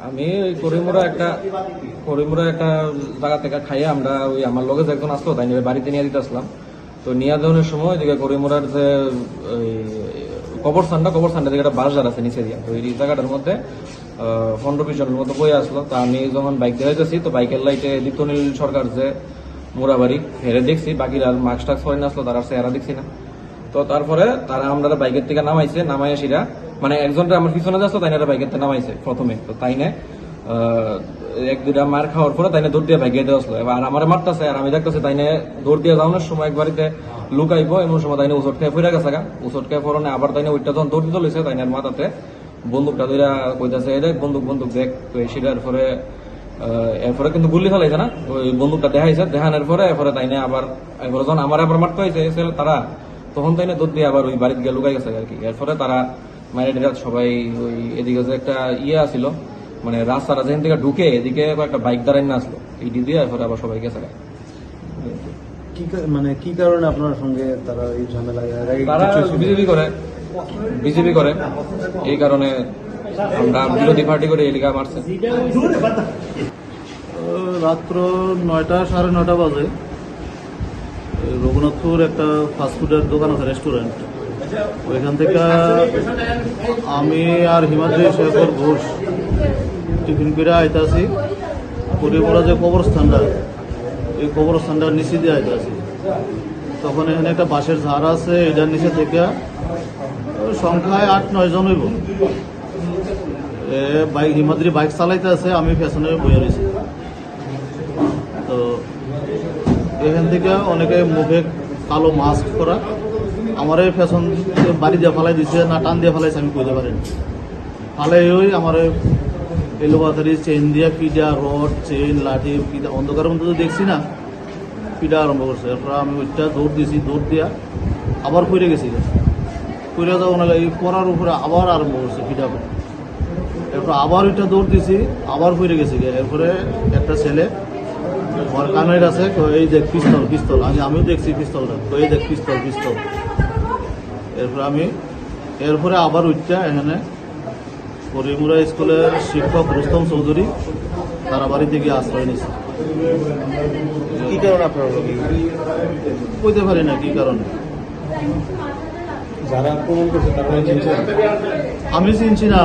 আমি ওই করিমুরা একটা জায়গা থেকে খাইয়ে আমরা ওই আমার লগে একজন আসলো তাই নিয়ে বাড়িতে নিয়ে দিতে আসলাম। তো নিয়ে দেওয়ার সময় ওইদিকে করিমুরার যে কবরস্থানটা দিকে একটা বাজার আছে নিচে দিয়া, তো এই জায়গাটার মধ্যে 15-20 জনের মতো বই আসলো। তা আমি যখন বাইক দিয়ে যাচ্ছি তো বাইকের লাইটে দীপ্তনীল সরকার যে মোড়াবাড়ি হেরে দেখছি, বাকিরা মাস্ক টাক্স পরে আসলো, তারা চেহারা দেখছি না। তো তারপরে তারা আমরা বাইকের থেকে নামাইয়া সেটা মানে একজনটা আমার পিছনে যাচ্ছিল তাই না বাইকের থেকে নামাইছে প্রথমে। তো তাই না 1-2টা মার খাওয়ার পরে তাই না দৌড় দিয়ে বাইকে দিয়ে আসলো, এবার আমার মারতেছে আর আমি দেখতেছি তাই না দৌড় দিয়ে যাওয়ানোর সময় এক বাড়িতে লুকাইবো এমন সময় তাই না উচট খেয়ে ফিরে গেছে। উচট খেয়ে পরে আবার তাই না ওইটা যখন দৌড় দিতে লইছে তাই না মাথাতে বন্দুকটা ধরে কইতাছে দেখ বন্দুক দেখ। তো সেটার পরে এরপরে কিন্তু গুলি ফেলাইছে না, ওই বন্দুকটা দেখানোর পরে এরপরে তাই না আবার যখন আমার আবার মারতে হয়েছে তারা তখন তাই না দৌড় দিয়ে আবার ওই বাড়িতে গিয়ে লুকাই গেছে আর কি। এরপরে তারা মায়ের সবাই ওই এদিকে যে একটা আসিল মানে রাস্তাটা যেখান থেকে ঢুকে এদিকে একটা বাইক দাঁড়াই না আসলো এই দিয়ে এরপরে আবার সবাই গেছে। কি কারণে আপনার সঙ্গে তারা এই ঝামেলা? তারা বিজেপি করে এই কারণে আমরা বিরোধী পার্টি করে এলাকা মারছে। রাত্র 9টা 9:30 বাজে রঘুনাথপুর একটা ফাস্টফুডের দোকান আছে, রেস্টুরেন্ট। ওইখান থেকে আমি আর হিমাদ্রি শেখর ঘোষ টিফিন করে আইতাছি করিমুরা যে কবরস্থানটা, এই কবরস্থানটার নিচে দিয়ে আইতাছি। তখন এখানে একটা বাঁশের ঝাড় আছে, এটার নিচে থেকে সংখ্যায় 8-9 জন হইব। হিমাদ্রি বাইক চালাইতে আছে, আমি পেছনে বইয়া রয়েছি। তো এখান থেকে অনেকে মুখে কালো মাস্ক করা আমার পেছন বাড়ি দিয়ে ফালাই দিচ্ছে না টান দিয়ে ফালাইছে আমি কইতে পারিনি। ফালাই ওই আমার এলোপাতারি চেন দিয়া পিডা রড চেন লাঠি পিডা অন্ধকারের মধ্যে তো দেখছি না, পিডা আরম্ভ করছে। এরপর আমি ওইটা দৌড় দিয়েছি, দৌড় দিয়া আবার ফিরে গেছি। ফিরে যাওয়া এই পড়ার উপরে আবার আরম্ভ করছে পিডা। এরপর আবার ওইটা দৌড় দিয়েছি, আবার ফিরে গেছি। এরপরে একটা ছেলে আমার কানের আছে, এই দেখ পিস্তল। আমিও দেখছি পিস্তলটা, এই দেখ পিস্তল। এরপরে আবার উঠটা এখানে করিমুরা স্কুলের শিক্ষক রুস্তম চৌধুরী তারা বাড়িতে গিয়ে আশ্রয় নিয়েছে। কি কারণে আপনার কইতে পারি না কি কারণে। যারা আক্রমণ করছে তারা আমি চিনছি না।